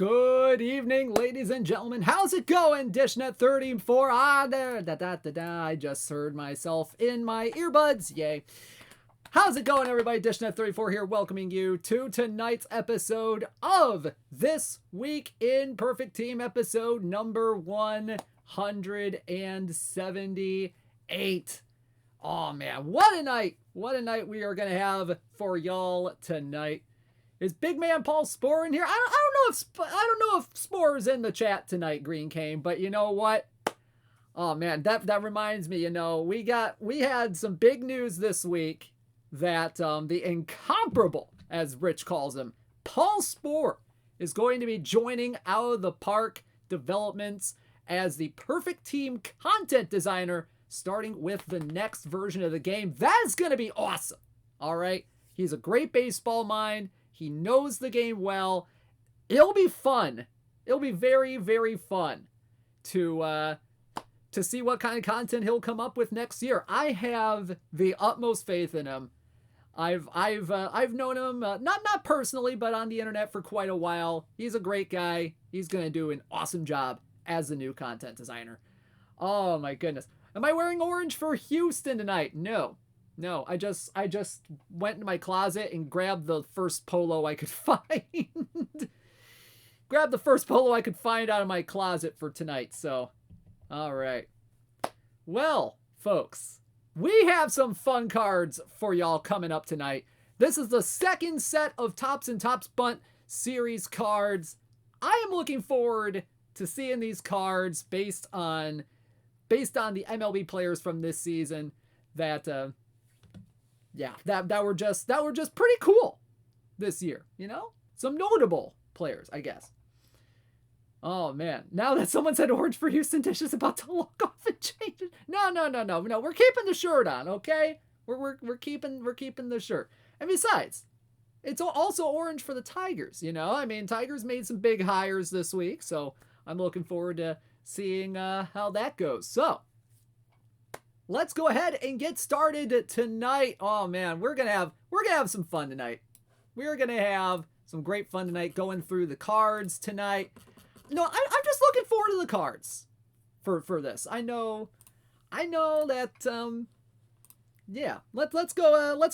Good evening, ladies and gentlemen. How's it going? Dishnet 34. I just heard myself in my earbuds. Yay. How's it going, everybody? Dishnet 34 here, welcoming you to tonight's episode of This Week in Perfect Team, episode number 178. Oh man, what a night! What a night we are gonna have for y'all tonight. Is Big Man Paul Spore in here? I don't know if Spore is in the chat tonight, Green Cane, but you know what? Oh man, that reminds me, we had some big news this week that the incomparable, as Rich calls him, Paul Spore is going to be joining Out of the Park Developments as the Perfect Team content designer, starting with the next version of the game. That's going to be awesome. All right. He's a great baseball mind. He knows the game well. It'll be fun. It'll be very, very fun to see what kind of content he'll come up with next year. I have the utmost faith in him. I've known him not personally, but on the internet for quite a while. He's a great guy. He's gonna do an awesome job as the new content designer. Oh my goodness. Am I wearing orange for Houston tonight? No. I just went into my closet and grabbed the first polo I could find. Grabbed the first polo I could find out of my closet for tonight. So, all right. Well, folks, we have some fun cards for y'all coming up tonight. This is the second set of Tops and Tops BUNT series cards. I am looking forward to seeing these cards based on the MLB players from this season that were just pretty cool this year, Some notable players, I guess. Oh man, now that someone said orange for Houston, Dish is about to look off and change it. No, we're keeping the shirt on, okay? We're keeping the shirt. And besides, it's also orange for the Tigers, Tigers made some big hires this week, so I'm looking forward to seeing how that goes. So, let's go ahead and get started tonight. Oh man, we're gonna have some fun tonight. We're gonna have some great fun tonight going through the cards tonight. No, I'm just looking forward to the cards for this. I know that let's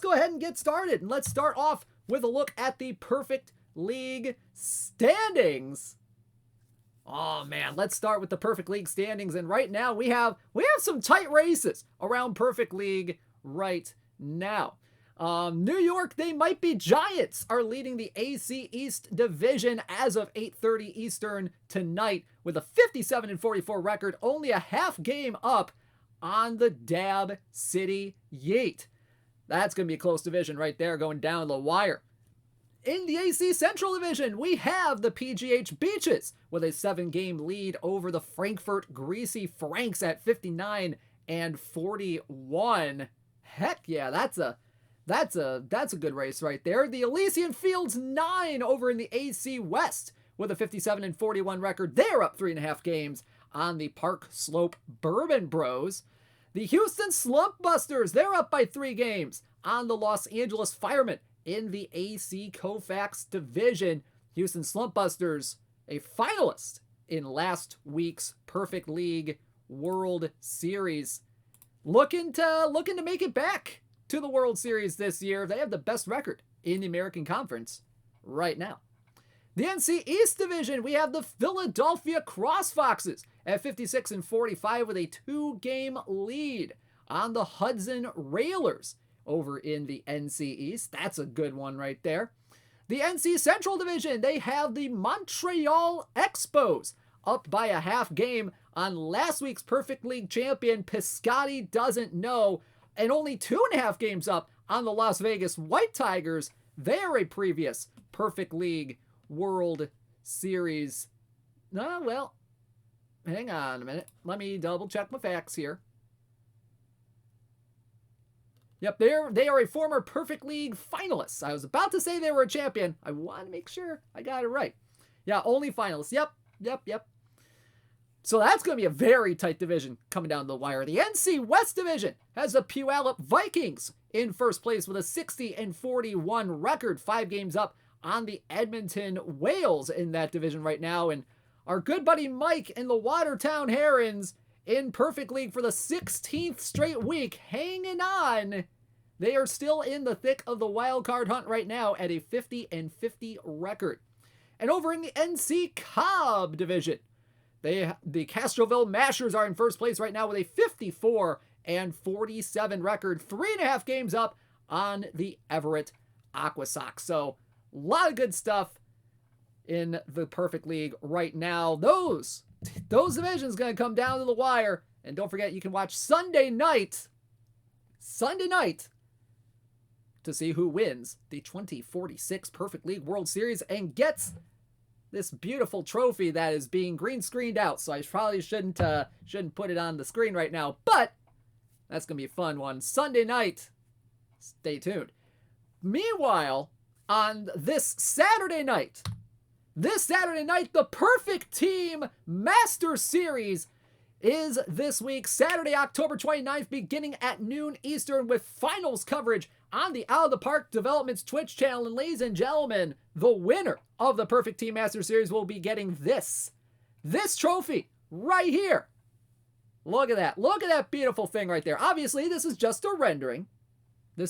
go ahead and get started, and let's start off with a look at the Perfect League standings. Oh man, let's start with the Perfect League standings, and right now we have some tight races around Perfect League right now. New York, they might be Giants, are leading the AC East division as of 8:30 Eastern tonight with a 57-44 record, only a half game up on the Dab City Yeet. That's going to be a close division right there, going down the wire. In the AC Central Division, we have the PGH Beaches with a 7-game lead over the Frankfurt Greasy Franks at 59-41. Heck yeah, that's a good race right there. The Elysian Fields 9 over in the AC West with a 57-41 record. They're up 3.5 games on the Park Slope Bourbon Bros. The Houston Slump Busters, they're up by 3 games on the Los Angeles Firemen. In the AC Koufax division, Houston Slump Busters, a finalist in last week's Perfect League World Series, looking to make it back to the World Series this year. They have the best record in the American Conference right now. The NC East division, we have the Philadelphia Crossfoxes at 56-45 with a 2-game lead on the Hudson Railers over in the NC East. That's a good one right there. The NC Central Division, they have the Montreal Expos up by a half game on last week's Perfect League champion Piscotti Doesn't Know, and only 2.5 games up on the Las Vegas White Tigers. They're a previous Perfect League World Series. Well, hang on a minute. Let me double check my facts here. Yep, they are a former Perfect League finalist. I was about to say they were a champion. I want to make sure I got it right. Yeah, only finalists. Yep. So that's going to be a very tight division coming down the wire. The NC West division has the Puyallup Vikings in first place with a 60-41 record, 5 games up on the Edmonton Whales in that division right now. And our good buddy Mike and the Watertown Herons in Perfect League for the 16th straight week, hanging on. They are still in the thick of the wild card hunt right now at a 50-50 record. And over in the NC Cobb division, the Castroville Mashers are in first place right now with a 54-47 record, 3.5 games up on the Everett Aqua Sox. So a lot of good stuff in the Perfect League right now. Those divisions going to come down to the wire. And don't forget, you can watch Sunday night to see who wins the 2046 Perfect League World Series and gets this beautiful trophy that is being green screened out. So I probably shouldn't put it on the screen right now, but that's going to be a fun one. Sunday night. Stay tuned. Meanwhile, on this Saturday night, the Perfect Team Master Series is this week, Saturday, October 29th, beginning at noon Eastern, with finals coverage on the Out of the Park Developments Twitch channel. And ladies and gentlemen, the winner of the Perfect Team Master Series will be getting this trophy right here. Look at that. Look at that beautiful thing right there. Obviously, this is just a rendering. But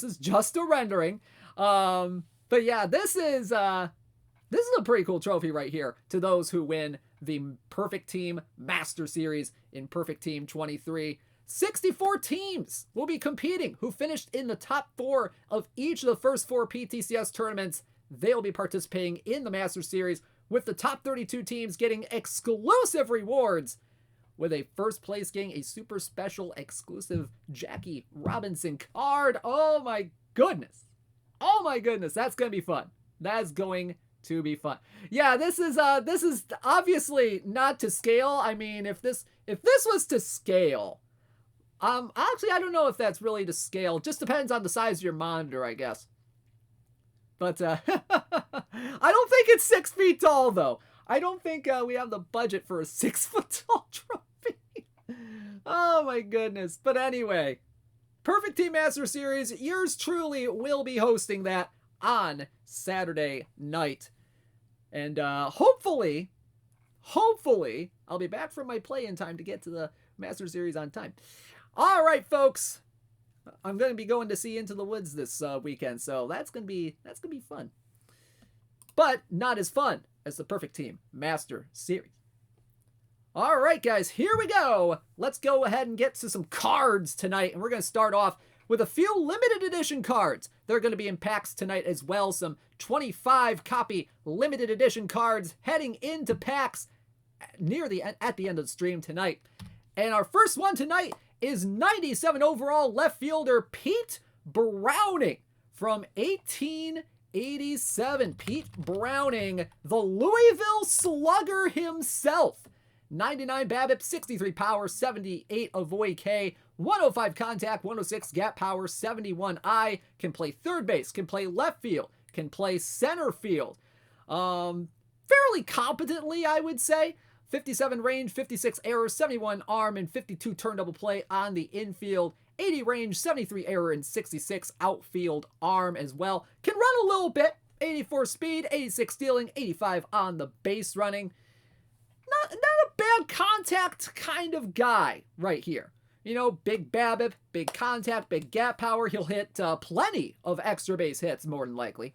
yeah, this is a pretty cool trophy right here to those who win the Perfect Team Master Series in Perfect Team 23. 64 teams will be competing who finished in the top 4 of each of the first 4 PTCS tournaments. They'll be participating in the Master Series, with the top 32 teams getting exclusive rewards, with a first place getting a super special exclusive Jackie Robinson card. Oh my goodness. That's going to be fun. That's going to be fun. Yeah, this is obviously not to scale. I mean, if this was to scale, actually, I don't know if that's really to scale. Just depends on the size of your monitor, I guess. But I don't think it's 6 feet tall, though. I don't think we have the budget for a 6 foot tall trophy. Oh my goodness. But anyway, Perfect Team Master Series, yours truly will be hosting that on Saturday night. And hopefully, I'll be back from my play in time to get to the Master Series on time. All right, folks. I'm going to be going to see Into the Woods this weekend, so that's going to be fun. But not as fun as the Perfect Team Master Series. All right, guys, here we go. Let's go ahead and get to some cards tonight, and we're going to start off with a few limited edition cards. They're going to be in packs tonight as well. Some 25 copy limited edition cards heading into packs at the end of the stream tonight. And our first one tonight is 97 overall left fielder Pete Browning from 1887. Pete Browning, the Louisville Slugger himself. 99 BABIP, 63 power, 78 avoid K, 105 contact, 106 gap power, 71 I, can play third base, can play left field, can play center field. Fairly competently, I would say. 57 range, 56 error, 71 arm, and 52 turn double play on the infield. 80 range, 73 error, and 66 outfield arm as well. Can run a little bit. 84 speed, 86 stealing, 85 on the base running. Not a bad contact kind of guy right here. You know, big BABIP, big contact, big gap power. He'll hit plenty of extra base hits, more than likely.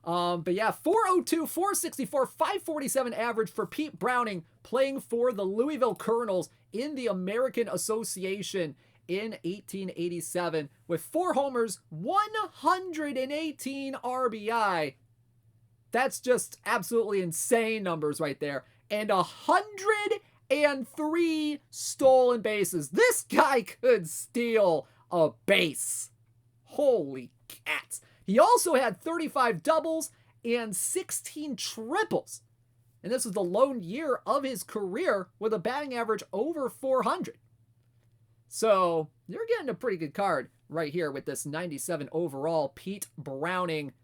But yeah, 402, 464, 547 average for Pete Browning, playing for the Louisville Colonels in the American Association in 1887, with 4 homers, 118 RBI. That's just absolutely insane numbers right there. And 103 stolen bases. This guy could steal a base. Holy cats. He also had 35 doubles and 16 triples. And this was the lone year of his career with a batting average over 400. So you're getting a pretty good card right here with this 97 overall Pete Browning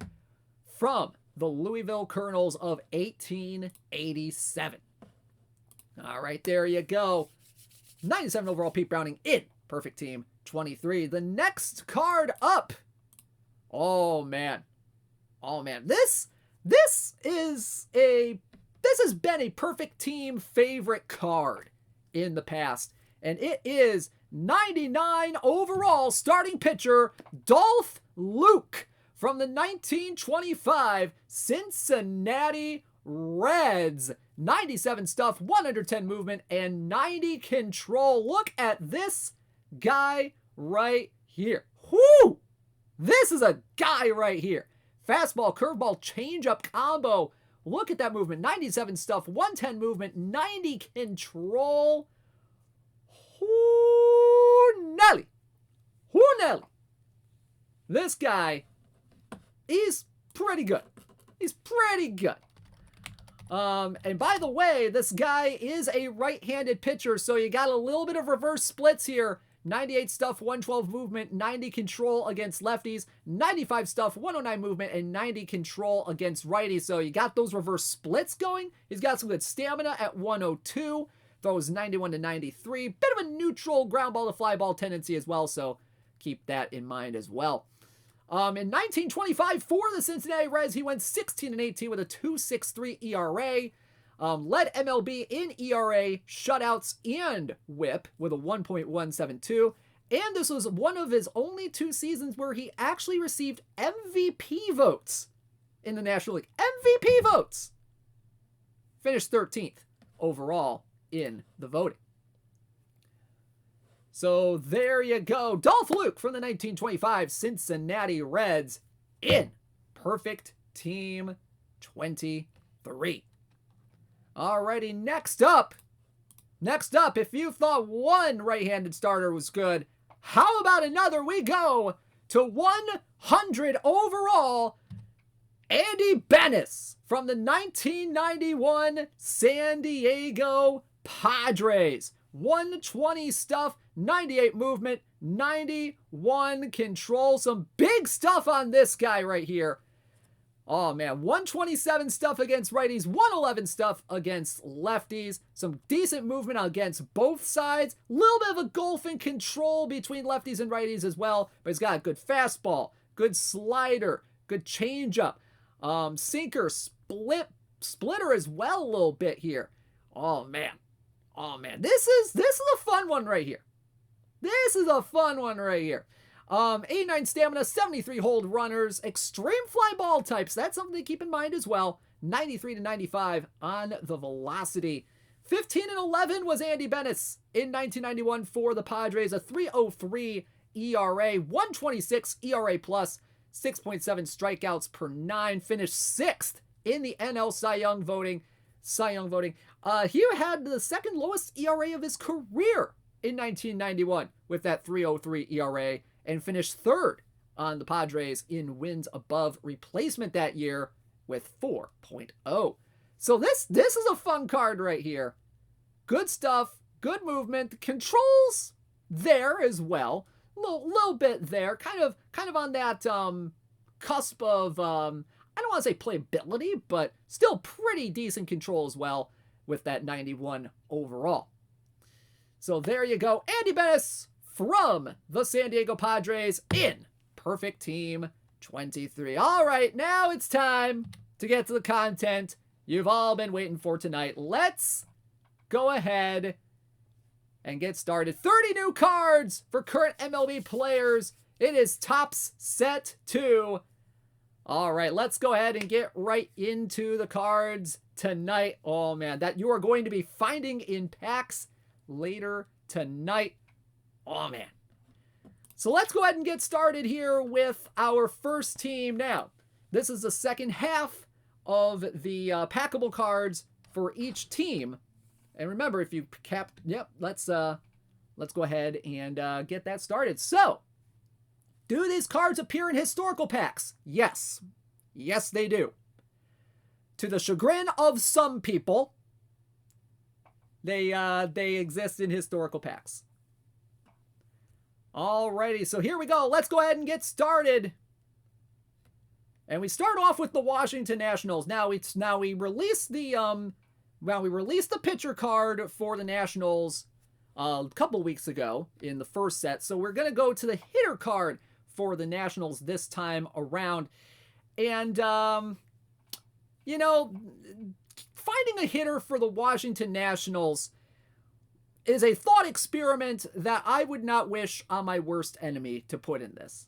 from the Louisville Colonels of 1887. All right, there you go. 97 overall Pete Browning in Perfect Team 23. The next card up. Oh man. This This has been a perfect team favorite card in the past, and it is 99 overall starting pitcher Dolph Luke from the 1925 Cincinnati Reds. 97 stuff, 110 movement, and 90 control. Look at this guy right here. Whoo! This is a guy right here. Fastball, curveball, changeup combo. Look at that movement. 97 stuff, 110 movement, 90 control. Whoo, Nelly. Whoo, Nelly. This guy, he's pretty good. He's pretty good. And by the way, this guy is a right-handed pitcher, so you got a little bit of reverse splits here. 98 stuff, 112 movement, 90 control against lefties, 95 stuff, 109 movement, and 90 control against righties. So you got those reverse splits going. He's got some good stamina at 102, throws 91 to 93. Bit of a neutral ground ball to fly ball tendency as well, so keep that in mind as well. In 1925, for the Cincinnati Reds, he went 16-18 with a 2.63 ERA. Led MLB in ERA, shutouts, and WHIP with a 1.172. And this was one of his only 2 seasons where he actually received MVP votes in the National League. MVP votes! Finished 13th overall in the voting. So there you go. Dolph Luke from the 1925 Cincinnati Reds in Perfect Team 23. Alrighty, next up, if you thought one right-handed starter was good, how about another? We go to 100 overall, Andy Benes from the 1991 San Diego Padres. 120 stuff, 98 movement, 91 control. Some big stuff on this guy right here. Oh man, 127 stuff against righties, 111 stuff against lefties. Some decent movement against both sides. A little bit of a golf and control between lefties and righties as well. But he's got a good fastball, good slider, good changeup, sinker, splitter as well a little bit here. Oh man, this is a fun one right here. This is a fun one right here. 89 stamina, 73 hold runners, extreme fly ball types. That's something to keep in mind as well. 93 to 95 on the velocity. 15-11 was Andy Benes in 1991 for the Padres. A 3.03 ERA, 126 ERA plus, 6.7 strikeouts per 9. Finished 6th in the NL Cy Young voting. He had the second lowest ERA of his career in 1991 with that 3.03 ERA. And finished 3rd on the Padres in wins above replacement that year with 4.0. So this is a fun card right here. Good stuff, good movement, controls there as well. Little bit there, kind of on that cusp of I don't want to say playability, but still pretty decent control as well with that 91 overall. So there you go, Andy Benes from the San Diego Padres in Perfect Team 23. All right, now it's time to get to the content you've all been waiting for tonight. Let's go ahead and get started. 30 new cards for current MLB players. It is Topps Set 2. All right, let's go ahead and get right into the cards tonight. Oh man, that you are going to be finding in packs later tonight. Oh man. So let's go ahead and get started here with our first team. Now, this is the second half of the packable cards for each team. And remember, if you let's go ahead and get that started. So, do these cards appear in historical packs? Yes. Yes, they do. To the chagrin of some people, they exist in historical packs. Alrighty, so here we go. Let's go ahead and get started. And we start off with the Washington Nationals. Now we released the pitcher card for the Nationals a couple weeks ago in the first set. So we're gonna go to the hitter card for the Nationals this time around. And finding a hitter for the Washington Nationals is a thought experiment that I would not wish on my worst enemy to put in this.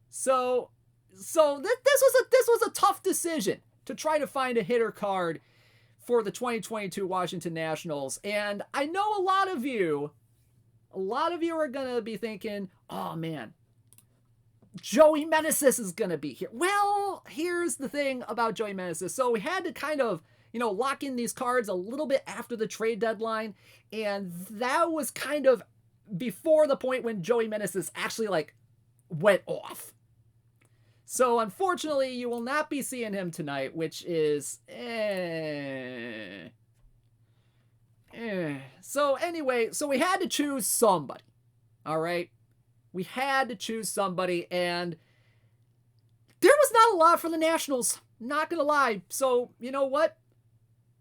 So this was a tough decision to try to find a hitter card for the 2022 Washington Nationals. And I know a lot of you are going to be thinking, oh man, Joey Meneses is going to be here. Well, here's the thing about Joey Meneses. So we had to kind of, lock in these cards a little bit after the trade deadline. And that was kind of before the point when Joey Meneses actually went off. So unfortunately, you will not be seeing him tonight, which is So anyway, we had to choose somebody. All right? We had to choose somebody, and there was not a lot for the Nationals. Not going to lie. So, you know what?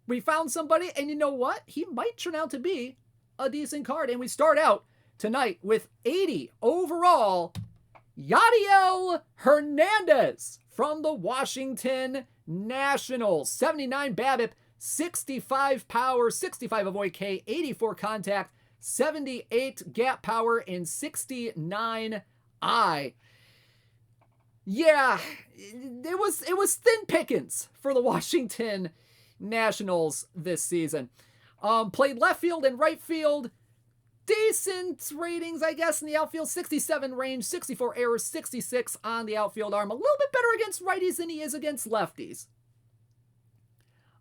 We found somebody, and you know what? He might turn out to be a decent card. And we start out tonight with 80 overall, Yadiel Hernandez from the Washington Nationals. 79 BABIP, 65 power, 65 avoid K, 84 contact, 78 gap power, and 69 I. Yeah, it was thin pickings for the Washington Nationals this season. Played left field and right field. Decent ratings, I guess, in the outfield. 67 range, 64 errors, 66 on the outfield arm. A little bit better against righties than he is against lefties.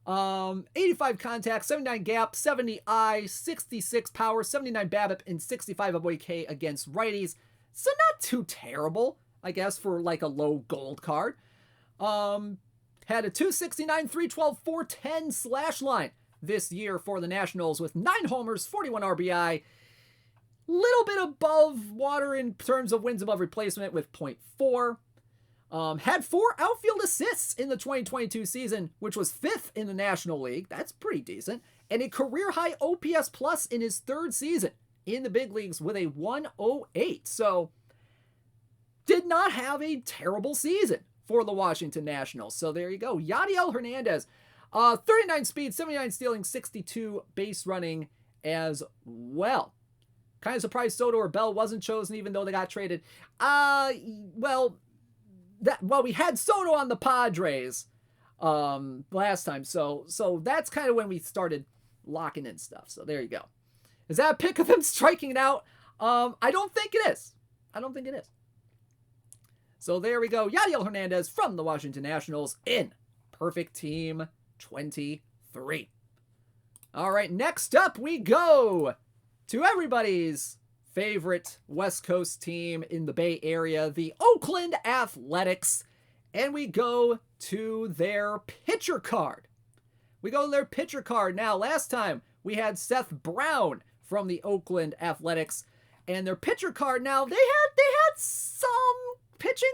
85 contact, 79 gap, 70 I, 66 power, 79 BABIP, and 65 avoid K against righties. So not too terrible, I guess, for a low gold card. Had a 269, 312, 410 slash line this year for the Nationals with 9 homers, 41 RBI. Little bit above water in terms of wins above replacement with 0.4. Had 4 outfield assists in the 2022 season, which was 5th in the National League. That's pretty decent. And a career-high OPS plus in his 3rd season in the big leagues with a 108. So, did not have a terrible season for the Washington Nationals. So, there you go. Yadiel Hernandez, 39 speed, 79 stealing, 62 base running as well. Kind of surprised Soto or Bell wasn't chosen even though they got traded. We had Soto on the Padres last time, so that's kind of when we started locking in stuff. So there you go. Is that a pick of him striking it out? I don't think it is. So there we go. Yadiel Hernandez from the Washington Nationals in Perfect Team 23. All right, next up we go to everybody's favorite West Coast team in the Bay Area, the Oakland Athletics. And we go to their pitcher card. Now, last time we had Seth Brown from the Oakland Athletics. And their pitcher card now, they had some pitching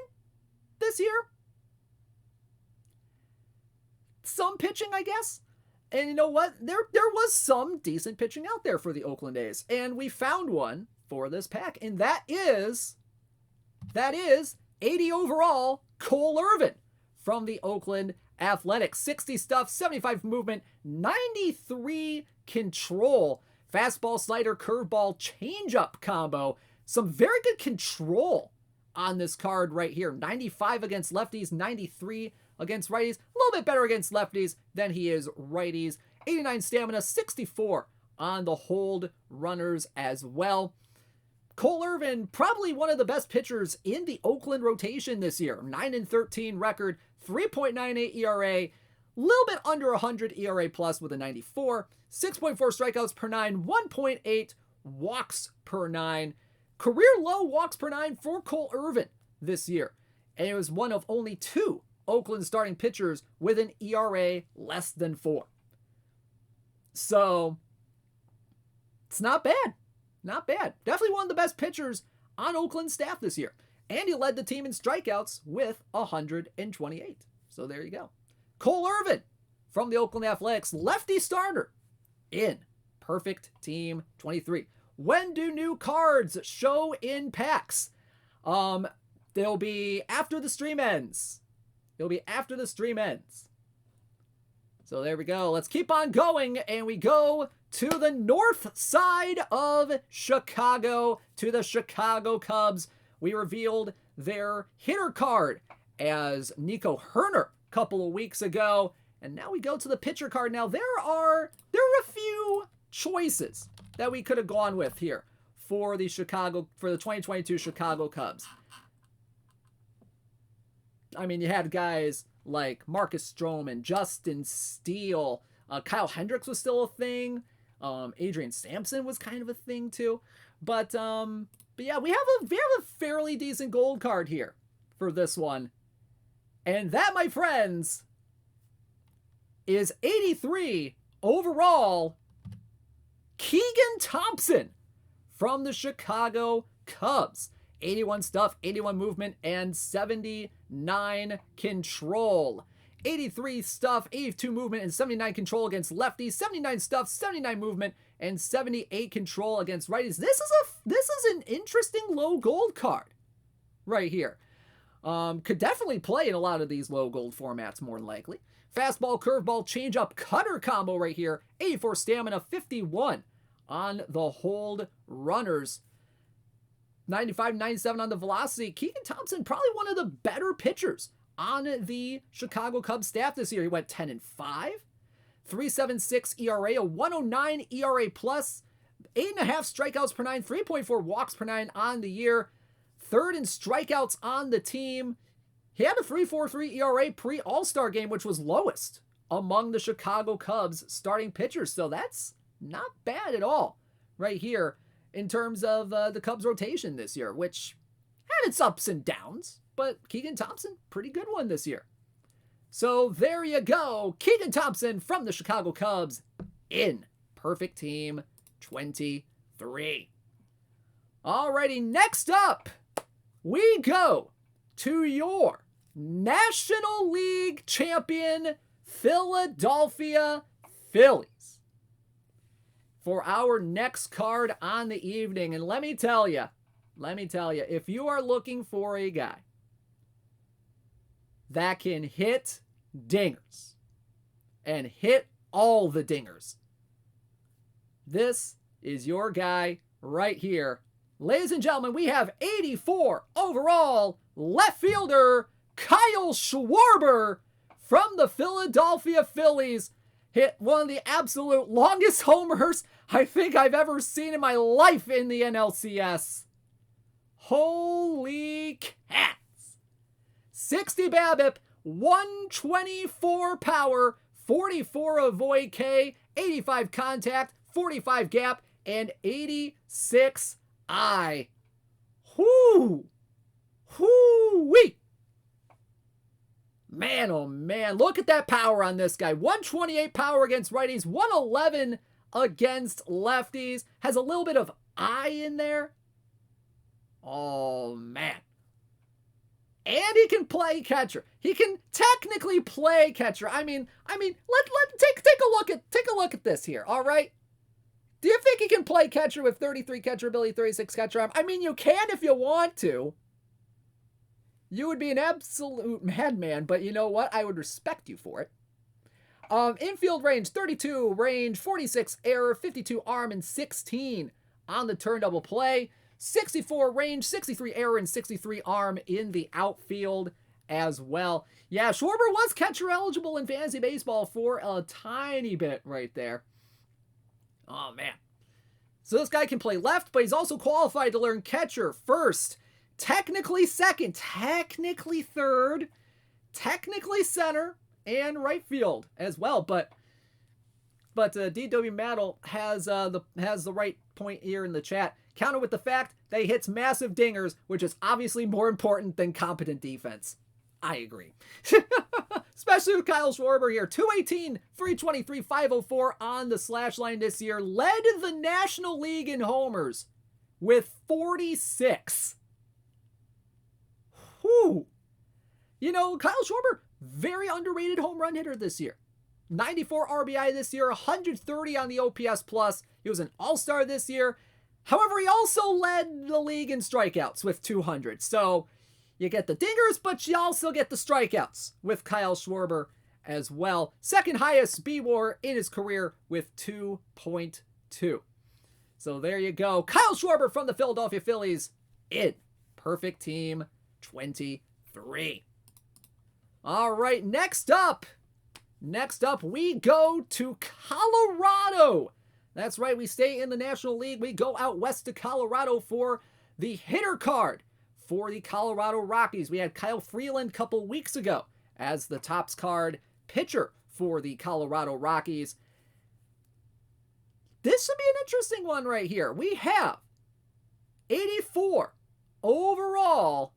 this year. Some pitching, I guess. And you know what? There was some decent pitching out there for the Oakland A's. And we found one for this pack. And that is 80 overall, Cole Irvin from the Oakland Athletics. 60 stuff, 75 movement, 93 control. Fastball, slider, curveball, changeup combo. Some very good control on this card right here. 95 against lefties, 93 against righties. A little bit better against lefties than he is righties. 89 stamina, 64 on the hold runners as well. Cole Irvin, probably one of the best pitchers in the Oakland rotation this year. 9-13 record, 3.98 ERA, little bit under 100 ERA plus with a 94, 6.4 strikeouts per 9, 1.8 walks per 9. Career low walks per 9 for Cole Irvin this year. And it was one of only 2 Oakland starting pitchers with an ERA less than 4. So, it's not bad. Not bad. Definitely one of the best pitchers on Oakland's staff this year. And he led the team in strikeouts with 128. So there you go. Cole Irvin from the Oakland Athletics, lefty starter in Perfect Team 23. When do new cards show in packs? They'll be after the stream ends. So there we go. Let's keep on going, and we go to the north side of Chicago, to the Chicago Cubs. We revealed their hitter card as Nico Herner a couple of weeks ago, and now we go to the pitcher card. Now there are a few choices that we could have gone with here for the 2022 Chicago Cubs. I mean, you had guys like Marcus Stroman, Justin Steele, Kyle Hendricks was still a thing. Adrian Sampson was kind of a thing too. But yeah, we have a fairly decent gold card here for this one. And that, my friends, is 83 overall Keegan Thompson from the Chicago Cubs. 81 stuff, 81 movement, and 79 control. 83 stuff, 82 movement, and 79 control against lefties. 79 stuff, 79 movement, and 78 control against righties. This is an interesting low gold card right here. Could definitely play in a lot of these low gold formats more than likely. Fastball, curveball, changeup, cutter combo right here. 84 stamina, 51 on the hold runners. 95, 97 on the velocity. Keegan Thompson, probably one of the better pitchers on the Chicago Cubs staff this year. He went 10-5, 3.76 ERA, a 1.09 ERA plus, 8.5 strikeouts per nine, 3.4 walks per nine on the year, third in strikeouts on the team. He had a 3.43 ERA pre-All-Star game, which was lowest among the Chicago Cubs starting pitchers. So that's not bad at all right here in terms of the Cubs rotation this year, which had its ups and downs, but Keegan Thompson, pretty good one this year. So there you go. Keegan Thompson from the Chicago Cubs in Perfect Team 23. Alrighty, next up, we go to your National League champion Philadelphia Phillies for our next card on the evening. And let me tell you, if you are looking for a guy that can hit dingers and hit all the dingers, this is your guy right here. Ladies and gentlemen, we have 84 overall left fielder Kyle Schwarber from the Philadelphia Phillies. Hit one of the absolute longest homers I think I've ever seen in my life in the NLCS. Holy cats. 60 BABIP, 124 power, 44 avoid K, 85 contact, 45 gap, and 86 I. Whoo! Whoo-wee! Man, oh man, look at that power on this guy. 128 power against righties, 111 against lefties. Has a little bit of eye in there. Oh man. And he can play catcher. He can technically play catcher. I mean, let take a look at this here, all right? Do you think he can play catcher with 33 catcher ability, 36 catcher arm? I mean, you can if you want to. You would be an absolute madman, but you know what? I would respect you for it. Infield range, 32 range, 46 error, 52 arm, and 16 on the turn double play. 64 range, 63 error, and 63 arm in the outfield as well. Yeah, Schwarber was catcher eligible in fantasy baseball for a tiny bit right there. Oh, man. So this guy can play left, but he's also qualified to learn catcher first. Technically second, technically third, technically center, and right field as well. But DW Mattel has the right point here in the chat. Counter with the fact that he hits massive dingers, which is obviously more important than competent defense. I agree. Especially with Kyle Schwarber here. 218, 323, 504 on the slash line this year. Led the National League in homers with 46. Whew. You know, Kyle Schwarber, very underrated home run hitter this year. 94 RBI this year, 130 on the OPS plus. He was an all-star this year. However, he also led the league in strikeouts with 200. So you get the dingers, but you also get the strikeouts with Kyle Schwarber as well. Second highest speed WAR in his career with 2.2. So there you go. Kyle Schwarber from the Philadelphia Phillies in perfect team 23. All right, next up we go to Colorado. That's right, we stay in the National League. We go out west to Colorado for the hitter card for the Colorado Rockies. We had Kyle Freeland a couple weeks ago as the Topps card pitcher for the Colorado Rockies. This should be an interesting one right here. We have 84 overall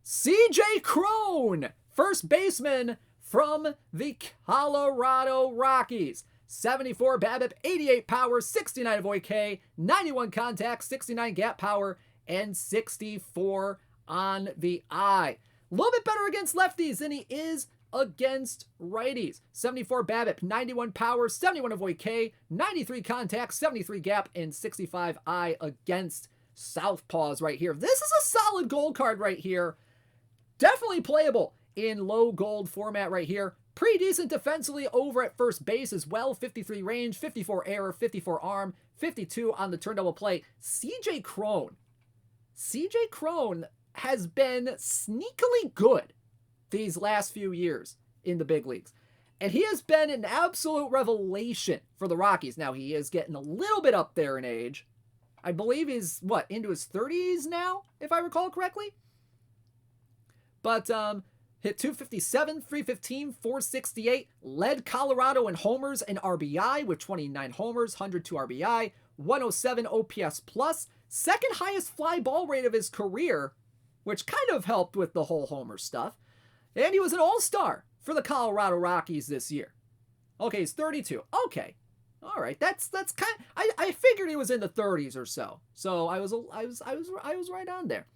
CJ Cron, first baseman from the Colorado Rockies. 74 BABIP, 88 power, 69 avoid K, 91 contact, 69 gap power, and 64 on the eye. A little bit better against lefties than he is against righties. 74 BABIP, 91 power, 71 avoid K, 93 contact, 73 gap, and 65 eye against southpaws right here. This is a solid gold card right here. Definitely playable in low gold format right here. Pretty decent defensively over at first base as well. 53 range, 54 error, 54 arm, 52 on the turn double play. CJ Cron has been sneakily good these last few years in the big leagues. And he has been an absolute revelation for the Rockies. Now, he is getting a little bit up there in age. I believe he's, into his 30s now, if I recall correctly? But, hit 257, 315, 468, led Colorado in homers and RBI with 29 homers, 102 RBI, 107 OPS plus, second highest fly ball rate of his career, which kind of helped with the whole homer stuff. And he was an all-star for the Colorado Rockies this year. Okay, he's 32. Okay. All right. That's kind of, I figured he was in the 30s or so. So I was right on there.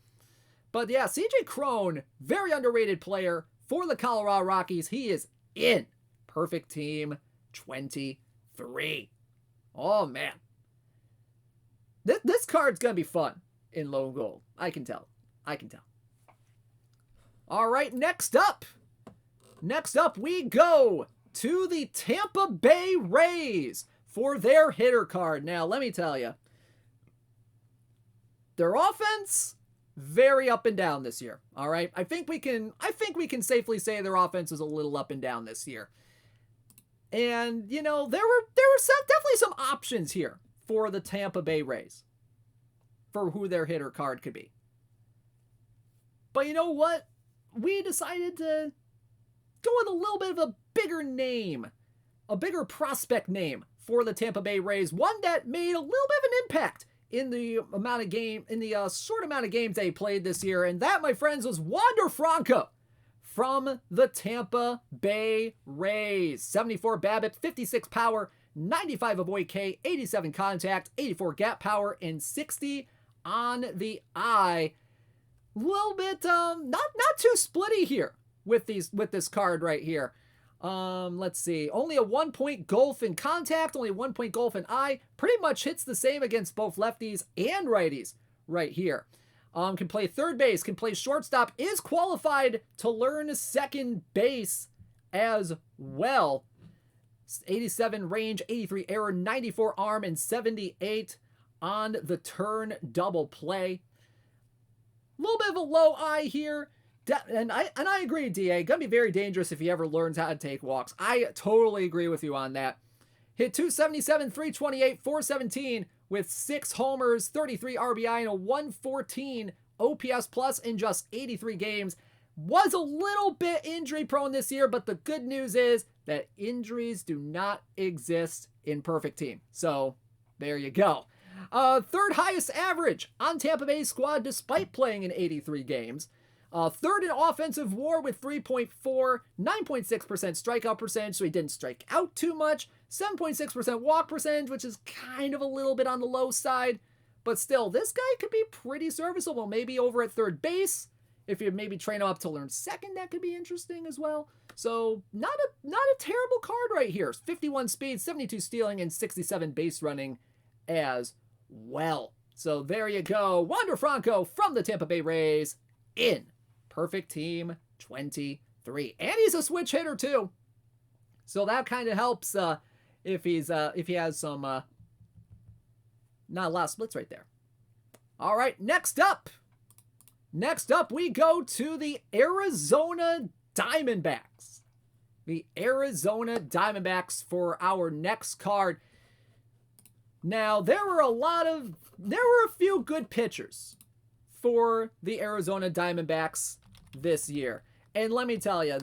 But yeah, CJ Cron, very underrated player for the Colorado Rockies. He is in perfect team 23. Oh man. This card's going to be fun in low gold. I can tell. All right, next up we go to the Tampa Bay Rays for their hitter card. Now, let me tell you, their offense, very up and down this year. All right, I think we can safely say their offense is a little up and down this year. And there were definitely some options here for the Tampa Bay Rays for who their hitter card could be. But you know what? We decided to go with a little bit of a bigger name, a bigger prospect name for the Tampa Bay Rays, one that made a little bit of an impact in the short amount of games they played this year, and that, my friends, was Wander Franco from the Tampa Bay Rays. 74 BABIP, 56 power, 95 avoid K, 87 contact, 84 gap power, and 60 on the eye. A little bit not too splitty here with this card right here. Let's see. Only a 1-point gulf in contact, only a 1-point gulf in eye. Pretty much hits the same against both lefties and righties right here. Can play third base, can play shortstop, is qualified to learn second base as well. 87 range, 83 error, 94 arm, and 78 on the turn double play. A little bit of a low eye here. And I agree, DA. Gonna be very dangerous if he ever learns how to take walks. I totally agree with you on that. Hit 277, 328, 417 with 6 homers, 33 RBI, and a 114 OPS plus in just 83 games. Was a little bit injury prone this year, but the good news is that injuries do not exist in Perfect Team. So there you go. Third highest average on Tampa Bay's squad despite playing in 83 games. Third in offensive WAR with 3.4, 9.6% strikeout percentage, so he didn't strike out too much. 7.6% walk percentage, which is kind of a little bit on the low side. But still, this guy could be pretty serviceable. Maybe over at third base. If you maybe train him up to learn second, that could be interesting as well. So not a terrible card right here. 51 speed, 72 stealing, and 67 base running as well. So there you go. Wander Franco from the Tampa Bay Rays in Perfect Team 23. 3. And he's a switch hitter too. So that kind of helps if he has some not a lot of splits right there. All right, next up we go to the Arizona Diamondbacks. The Arizona Diamondbacks for our next card. Now, there were a few good pitchers for the Arizona Diamondbacks this year. And let me tell you,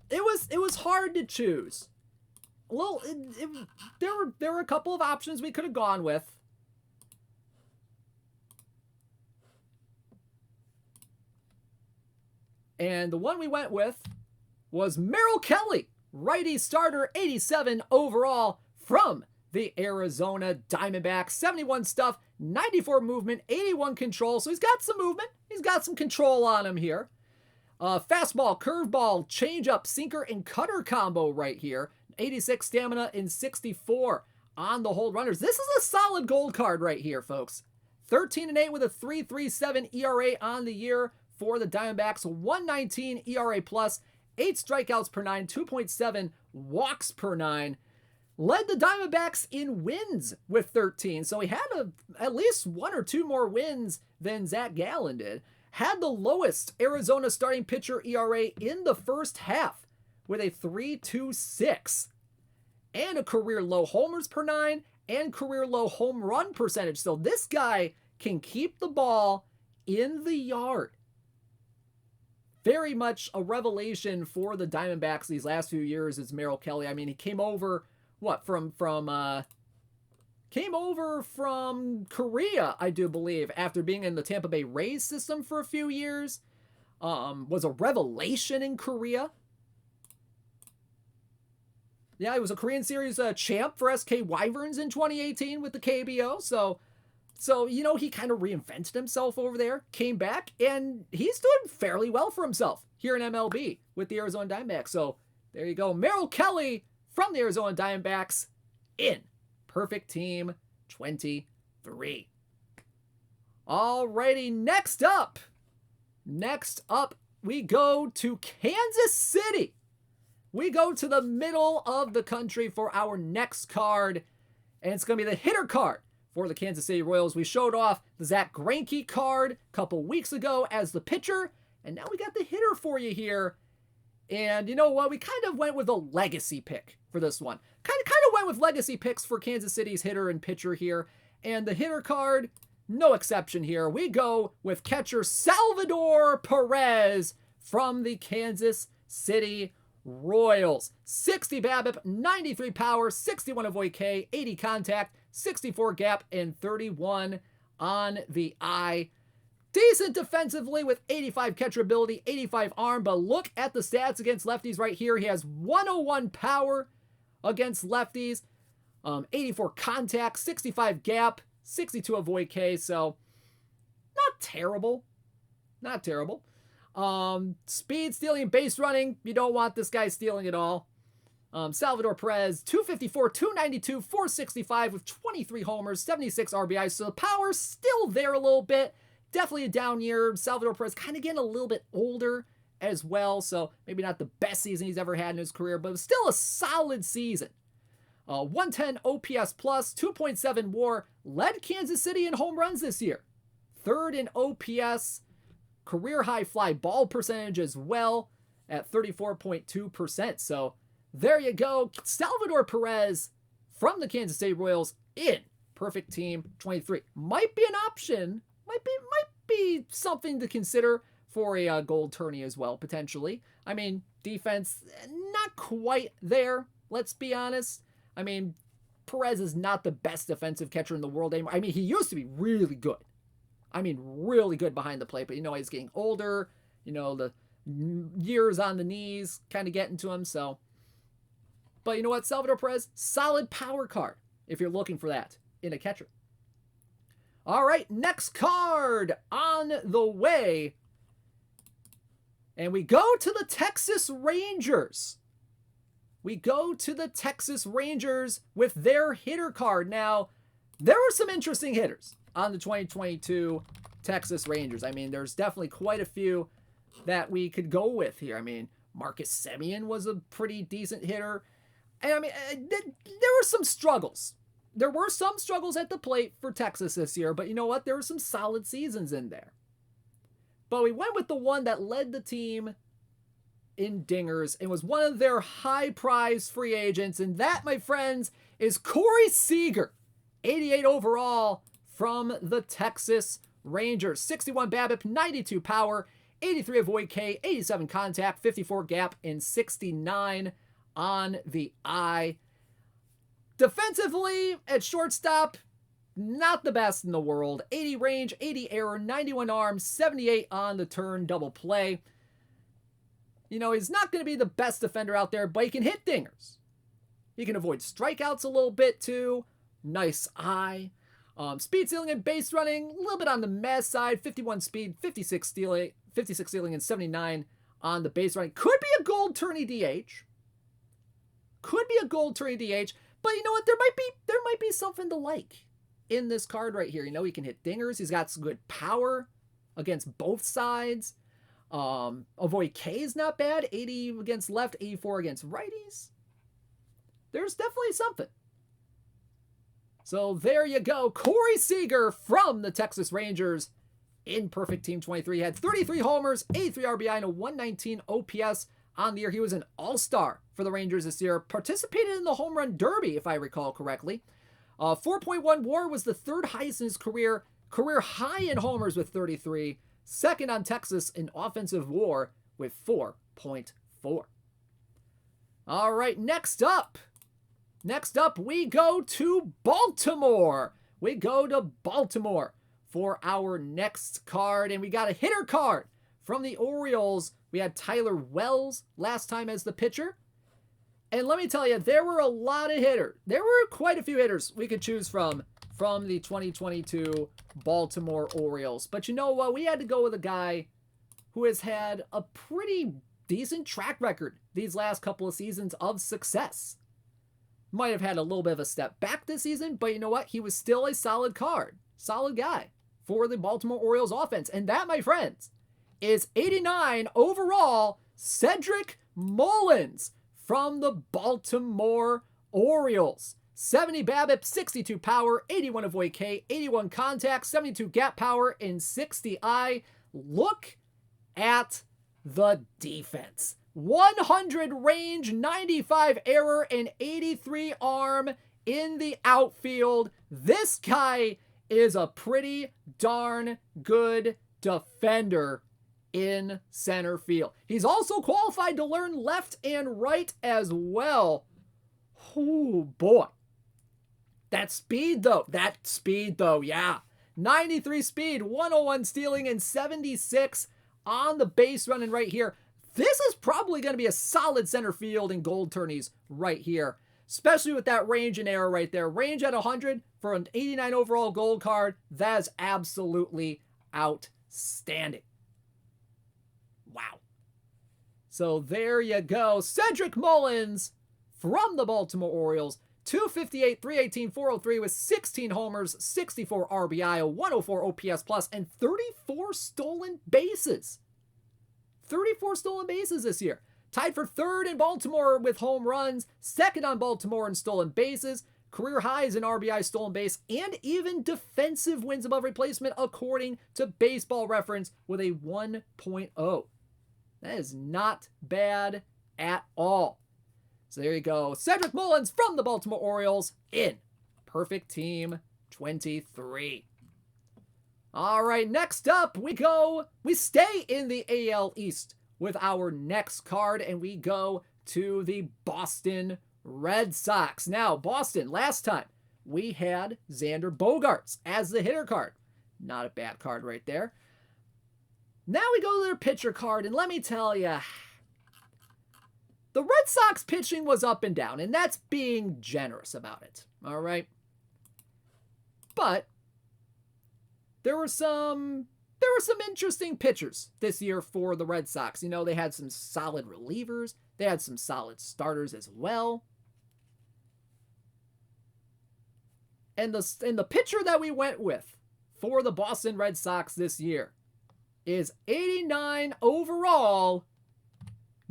it was hard to choose. Well, there were a couple of options we could have gone with. And the one we went with was Merrill Kelly, righty starter, 87 overall from the Arizona Diamondbacks. 71 stuff, 94 movement, 81 control. So he's got some movement. He's got some control on him here. Fastball, curveball, changeup, sinker, and cutter combo right here. 86 stamina and 64 on the hold runners. This is a solid gold card right here, folks. 13-8 with a 3.37 ERA on the year for the Diamondbacks. 1.19 ERA plus, 8 strikeouts per 9, 2.7 walks per 9. Led the Diamondbacks in wins with 13. So he had at least 1 or 2 more wins than Zach Gallen did. Had the lowest Arizona starting pitcher ERA in the first half with a 3.26. And a career low homers per 9 and career low home run percentage. So this guy can keep the ball in the yard. Very much a revelation for the Diamondbacks these last few years is Merrill Kelly. I mean, he came over from Korea, I do believe, after being in the Tampa Bay Rays system for a few years. Was a revelation in Korea. Yeah, he was a Korean Series champ for SK Wyverns in 2018 with the KBO. So, you know, he kind of reinvented himself over there, came back, and he's doing fairly well for himself here in MLB with the Arizona Diamondbacks. So, there you go. Merrill Kelly from the Arizona Diamondbacks in Perfect Team 23. Alrighty, next up, we go to Kansas City. We go to the middle of the country for our next card, and it's going to be the hitter card for the Kansas City Royals. We showed off the Zach Greinke card a couple weeks ago as the pitcher, and now we got the hitter for you here. And you know what? We kind of went with a legacy pick for this one. Kind of went with legacy picks for Kansas City's hitter and pitcher here. And the hitter card, no exception here. We go with catcher Salvador Perez from the Kansas City Royals. 60 BABIP, 93 power, 61 avoid K, 80 contact, 64 gap, and 31 on the eye. Decent defensively with 85 catcher ability, 85 arm, but look at the stats against lefties right here. He has 101 power against lefties, 84 contact, 65 gap, 62 avoid K, so not terrible. Not terrible. Speed, stealing, base running. You don't want this guy stealing it all. Salvador Perez, 254, 292, 465 with 23 homers, 76 RBIs. So the power's still there a little bit. Definitely a down year. Salvador Perez kind of getting a little bit older as well. So maybe not the best season he's ever had in his career, but still a solid season. 110 OPS plus, 2.7 WAR. Led Kansas City in home runs this year. Third in OPS. Career high fly ball percentage as well at 34.2%. So there you go. Salvador Perez from the Kansas City Royals in Perfect Team 23. Might be an option. Might be something to consider for a gold tourney as well, potentially. I mean, defense, not quite there, let's be honest. I mean, Perez is not the best defensive catcher in the world anymore. I mean, he used to be really good. I mean, really good behind the plate, but you know, he's getting older. You know, the years on the knees kind of getting to him, so. But you know what, Salvador Perez, solid power card if you're looking for that in a catcher. All right, next card on the way. And we go to the Texas Rangers. We go to the Texas Rangers with their hitter card. Now, there were some interesting hitters on the 2022 Texas Rangers. I mean, there's definitely quite a few that we could go with here. I mean, Marcus Semien was a pretty decent hitter. And I mean, there were some struggles. There were some struggles at the plate for Texas this year, but you know what? There were some solid seasons in there. But we went with the one that led the team in dingers and was one of their high-prize free agents, and that, my friends, is Corey Seager, 88 overall from the Texas Rangers. 61 BABIP, 92 power, 83 avoid K, 87 contact, 54 gap, and 69 on the eye. Defensively, at shortstop, not the best in the world. 80 range, 80 error, 91 arm, 78 on the turn double play. You know, he's not going to be the best defender out there, but he can hit dingers. He can avoid strikeouts a little bit too. Nice eye. Speed stealing and base running, a little bit on the meh side. 51 speed, 56 stealing, and 79 on the base running. Could be a gold tourney DH. Could be a gold tourney DH. But you know what? There might be something to like in this card right here. You know, he can hit dingers. He's got some good power against both sides. Avoid K is not bad. 80 against left, 84 against righties. There's definitely something. So there you go. Corey Seager from the Texas Rangers in Perfect Team 23. He had 33 homers, 83 RBI, and a 119 OPS on the year. He was an all-star for the Rangers this year. Participated in the home run derby, if I recall correctly. 4.1 WAR was the third highest in his career. Career high in homers with 33. Second on Texas in offensive WAR with 4.4. All right, next up, we go to Baltimore. We go to Baltimore for our next card, and we got a hitter card from the Orioles. We had Tyler Wells last time as the pitcher. And let me tell you, there were a lot of hitters. There were quite a few hitters we could choose from the 2022 Baltimore Orioles. But you know what? We had to go with a guy who has had a pretty decent track record these last couple of seasons of success. Might have had a little bit of a step back this season, but you know what? He was still a solid card, solid guy for the Baltimore Orioles offense. And that, my friends, is 89 overall Cedric Mullins from the Baltimore Orioles. 70 BABIP, 62 power, 81 avoid K, 81 contact, 72 gap power, and 60 eye. Look at the defense. 100 range, 95 error, and 83 arm in the outfield. This guy is a pretty darn good defender in center field. He's also qualified to learn left and right as well. Oh boy. That speed though, yeah. 93 speed, 101 stealing, and 76 on the base running right here. This is probably going to be a solid center field in gold tourneys right here, especially with that range and error right there. Range at 100 for an 89 overall gold card. That is absolutely outstanding. Wow. So there you go. Cedric Mullins from the Baltimore Orioles. 258, 318, 403 with 16 homers, 64 RBI, a 104 OPS plus, and 34 stolen bases. 34 stolen bases this year. Tied for third in Baltimore with home runs, second on Baltimore in stolen bases, career highs in RBI, stolen base, and even defensive wins above replacement according to Baseball Reference with a 1.0. That is not bad at all. So there you go. Cedric Mullins from the Baltimore Orioles in Perfect Team 23. All right, next up we stay in the AL East with our next card, and we go to the Boston Red Sox. Now, Boston, last time we had Xander Bogaerts as the hitter card. Not a bad card right there. Now we go to their pitcher card, and let me tell you, the Red Sox pitching was up and down, and that's being generous about it, all right? But there were some interesting pitchers this year for the Red Sox. You know, they had some solid relievers. They had some solid starters as well. And the pitcher that we went with for the Boston Red Sox this year is 89 overall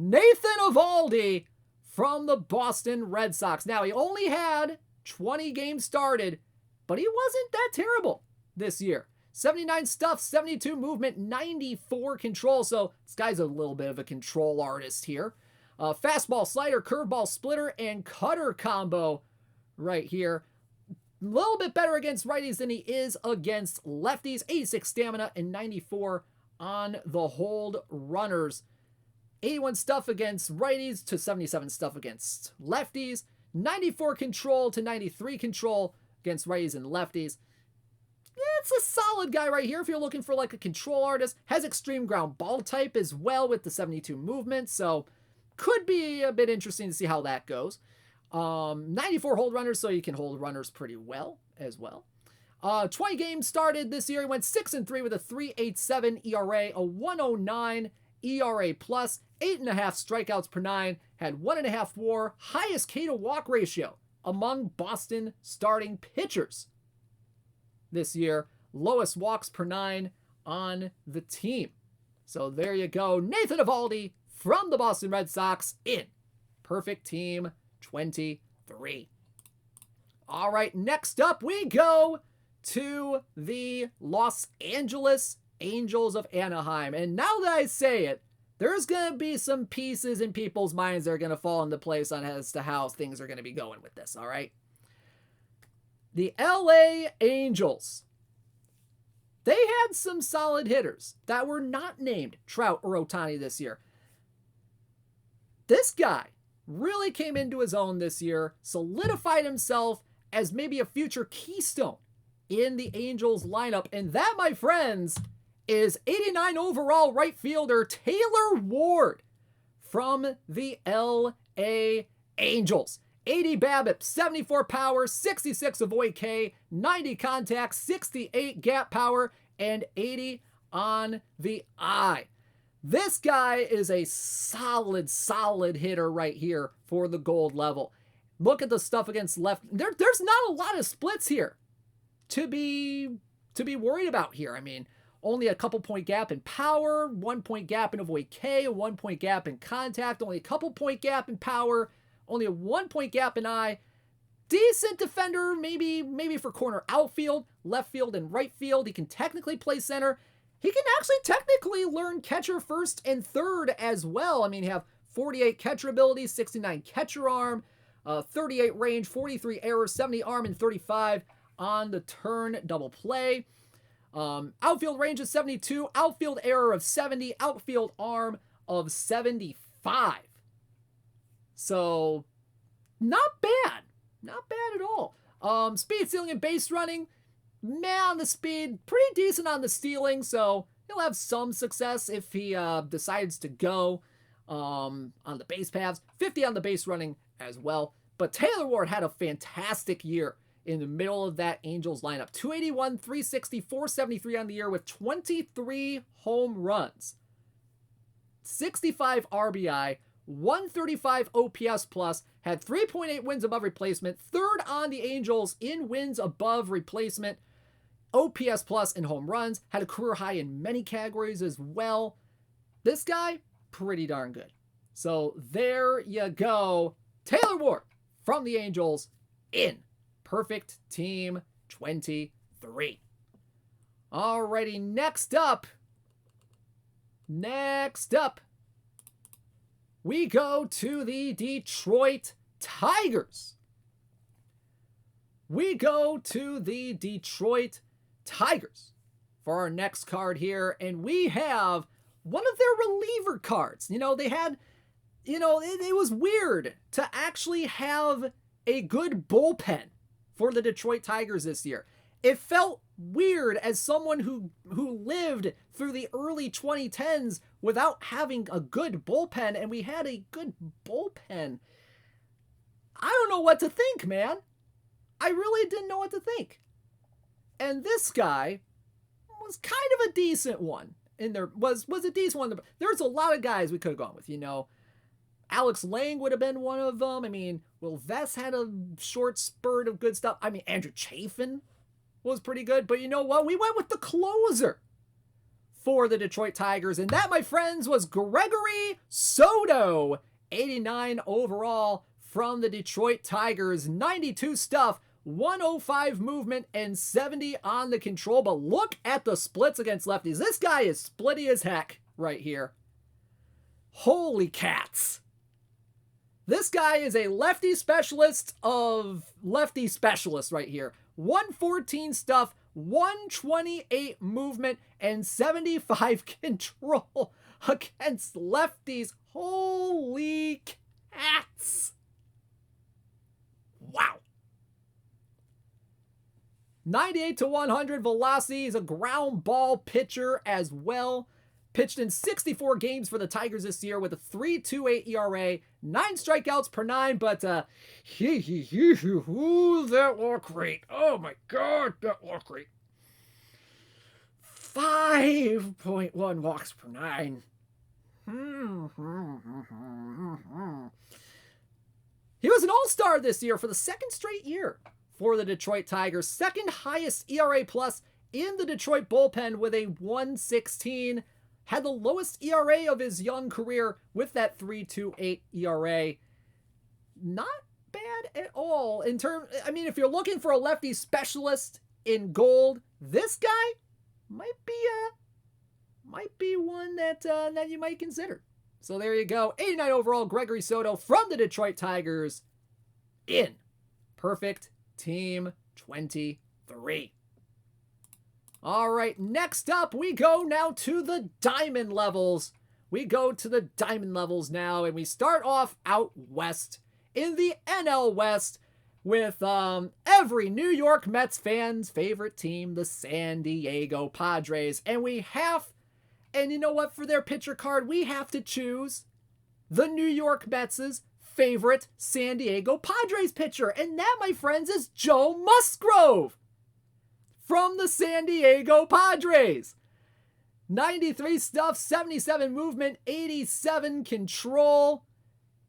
Nathan Eovaldi from the Boston Red Sox. Now, he only had 20 games started, but he wasn't that terrible this year. 79 stuff, 72 movement, 94 control. So this guy's a little bit of a control artist here. Fastball, slider, curveball, splitter, and cutter combo right here. A little bit better against righties than he is against lefties. 86 stamina and 94 on the hold runners. 81 stuff against righties to 77 stuff against lefties. 94 control to 93 control against righties and lefties. It's a solid guy right here if you're looking for like a control artist. Has extreme ground ball type as well with the 72 movement, so could be a bit interesting to see how that goes. 94 hold runners, so you can hold runners pretty well as well. 20 games started this year. He went 6-3 with a 3.87 ERA, a 1.09 ERA plus, 8.5 strikeouts per 9, had 1.5 WAR, highest K to walk ratio among Boston starting pitchers this year, lowest walks per 9 on the team. So there you go. Nathan Eovaldi from the Boston Red Sox in Perfect Team 23. All right, next up we go to the Los Angeles Angels of Anaheim. And now that I say it, there's going to be some pieces in people's minds that are going to fall into place on as to how things are going to be going with this, all right? The LA Angels. They had some solid hitters that were not named Trout or Ohtani this year. This guy really came into his own this year, solidified himself as maybe a future keystone in the Angels lineup. And that, my friends, is 89 overall right fielder Taylor Ward from the LA Angels. 80 BABIP, 74 power, 66 avoid K, 90 contact, 68 gap power, and 80 on the eye. This guy is a solid hitter right here for the gold level. Look at the stuff against left. There's not a lot of splits here to be worried about here. I mean, only a couple point gap in power, 1 point gap in avoid K, a 1 point gap in contact, only a couple point gap in power, only a 1 point gap in eye. Decent defender, maybe for corner outfield, left field, and right field. He can technically play center. He can actually technically learn catcher first and third as well. I mean, you have 48 catcher ability, 69 catcher arm, 38 range, 43 error, 70 arm, and 35 on the turn double play. Outfield range of 72, outfield error of 70, outfield arm of 75. So, not bad. Not bad at all. Speed, stealing, and base running. Man, on the speed, pretty decent on the stealing, so he'll have some success if he decides to go on the base paths. 50 on the base running as well. But Taylor Ward had a fantastic year in the middle of that Angels lineup. 281, 360, 473 on the year with 23 home runs. 65 RBI, 135 OPS plus, had 3.8 wins above replacement, third on the Angels in wins above replacement, OPS plus and home runs, had a career high in many categories as well. This guy, pretty darn good. So there you go. Taylor Ward from the Angels in Perfect Team 23. Alrighty, next up, we go to the Detroit Tigers. For our next card here, and we have one of their reliever cards. They had, it was weird to actually have a good bullpen for the Detroit Tigers this year. It felt weird as someone who lived through the early 2010s without having a good bullpen, and we had a good bullpen. I don't know what to think, man. I really didn't know what to think. And this guy was kind of a decent one. And there was a decent one. There's a lot of guys we could have gone with, Alex Lang would have been one of them. I mean, Will Vest had a short spurt of good stuff. I mean, Andrew Chafin was pretty good. But you know what? We went with the closer for the Detroit Tigers. And that, my friends, was Gregory Soto. 89 overall from the Detroit Tigers. 92 stuff, 105 movement, and 70 on the control. But look at the splits against lefties. This guy is splitty as heck right here. Holy cats. This guy is a lefty specialist of lefty specialists right here. 114 stuff, 128 movement, and 75 control against lefties. Holy cats. Wow. 98 to 100 velocity. He's a ground ball pitcher as well. Pitched in 64 games for the Tigers this year with a 3.28 ERA, 9 strikeouts per 9, but ooh, that walk rate. Oh my God, that walk rate. 5.1 walks per 9. He was an all-star this year for the second straight year for the Detroit Tigers. Second highest ERA plus in the Detroit bullpen with a 1.16. Had the lowest ERA of his young career with that 3.28 ERA. Not bad at all in terms. I mean, if you're looking for a lefty specialist in gold, this guy might be one that you might consider. So there you go. 89 overall, Gregory Soto from the Detroit Tigers in Perfect Team 23. All right, next up, we go now to the diamond levels. We go to the diamond levels now, and we start off out west in the NL West with every New York Mets fan's favorite team, the San Diego Padres. And you know what, for their pitcher card, we have to choose the New York Mets' favorite San Diego Padres pitcher. And that, my friends, is Joe Musgrove from the San Diego Padres. 93 stuff, 77 movement, 87 control.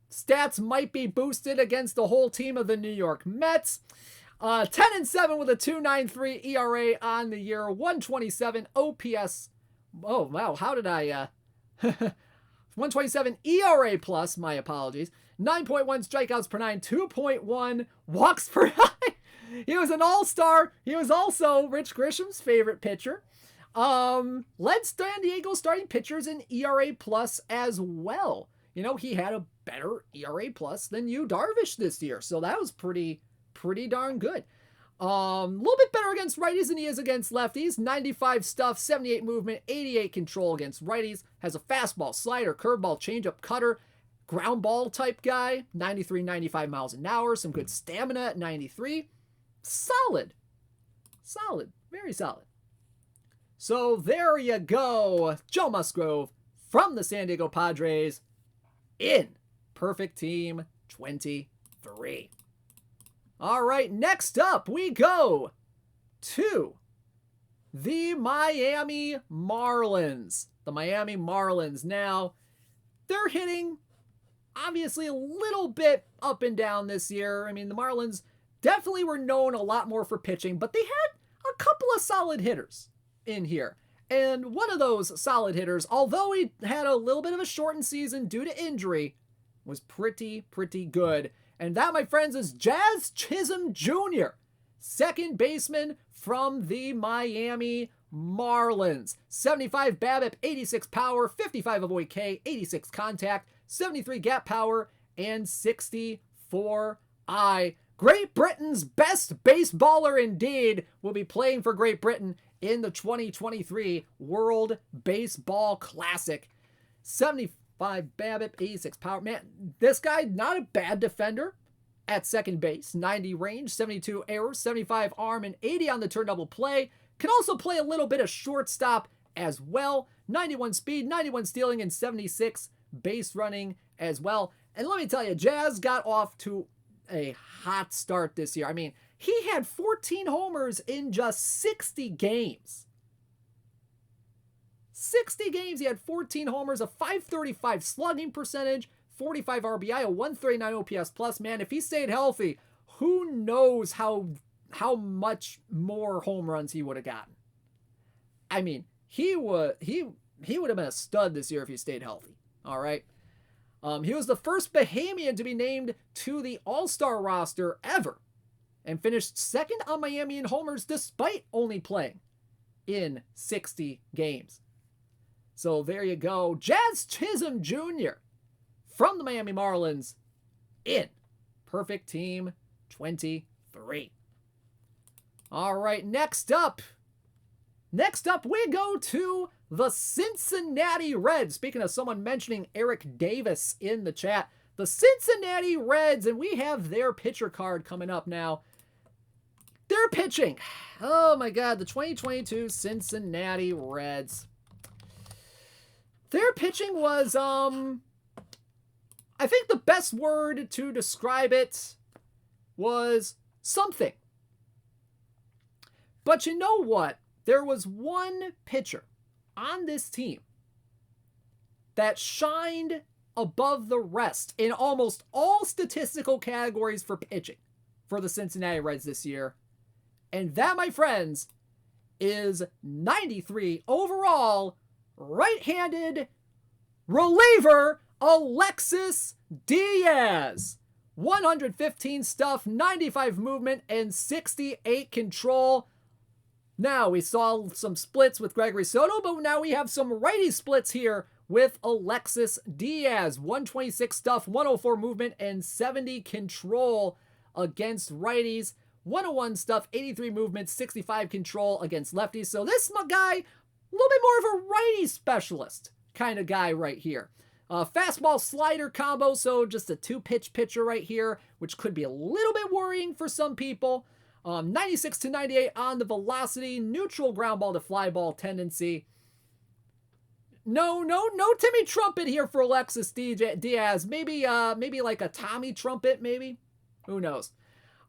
Stats might be boosted against the whole team of the New York Mets. 10-7 with a 2.93 ERA on the year, 127 OPS. Oh, wow, how did I... 127 ERA plus, my apologies. 9.1 strikeouts per 9, 2.1 walks per 9. He was an all-star. He was also Rich Grisham's favorite pitcher. Led San Diego starting pitchers in ERA plus as well. You know, he had a better ERA plus than Yu Darvish this year. So that was pretty darn good. A little bit better against righties than he is against lefties. 95 stuff, 78 movement, 88 control against righties. Has a fastball, slider, curveball, changeup, cutter, ground ball type guy. 93, 95 miles an hour. Some good stamina at 93. Solid. Very solid. So there you go. Joe Musgrove from the San Diego Padres in Perfect Team 23. All right, next up we go to the Miami Marlins. The Miami Marlins. Now, they're hitting obviously a little bit up and down this year. I mean, the Marlins definitely were known a lot more for pitching, but they had a couple of solid hitters in here. And one of those solid hitters, although he had a little bit of a shortened season due to injury, was pretty good. And that, my friends, is Jazz Chisholm Jr., second baseman from the Miami Marlins. 75 BABIP, 86 power, 55 avoid K, 86 contact, 73 gap power, and 64 I. Great Britain's best baseballer indeed will be playing for Great Britain in the 2023 World Baseball Classic. 75 BABIP, 86 power. Man, this guy, not a bad defender at second base. 90 range, 72 errors, 75 arm, and 80 on the turn double play. Can also play a little bit of shortstop as well. 91 speed, 91 stealing, and 76 base running as well. And let me tell you, Jazz got off to a hot start this year. I mean, he had 14 homers in just 60 games. 60 games, he had 14 homers, a 535 slugging percentage, 45 RBI, a 139 OPS plus. Man, if he stayed healthy, who knows how much more home runs he would have gotten. I mean, he would have been a stud this year if he stayed healthy. All right. He was the first Bahamian to be named to the All-Star roster ever and finished second on Miami in homers despite only playing in 60 games. So there you go. Jazz Chisholm Jr. from the Miami Marlins in Perfect Team 23. All right, next up, we go to the Cincinnati Reds. Speaking of someone mentioning Eric Davis in the chat, the Cincinnati Reds, and we have their pitcher card coming up now. They're pitching. Oh my God, the 2022 Cincinnati Reds. Their pitching was, I think the best word to describe it was something. But you know what? There was one pitcher on this team that shined above the rest in almost all statistical categories for pitching for the Cincinnati Reds this year. And that, my friends, is 93 overall right-handed reliever Alexis Diaz. 115 stuff, 95 movement, and 68 control. Now, we saw some splits with Gregory Soto, but now we have some righty splits here with Alexis Diaz. 126 stuff, 104 movement, and 70 control against righties. 101 stuff, 83 movement, 65 control against lefties. So this guy, a little bit more of a righty specialist kind of guy right here. Fastball slider combo, so just a two-pitch pitcher right here, which could be a little bit worrying for some people. 96 to 98 on the velocity, neutral ground ball to fly ball tendency. No Timmy Trumpet here for Alexis Diaz. Maybe like a Tommy Trumpet, maybe. Who knows?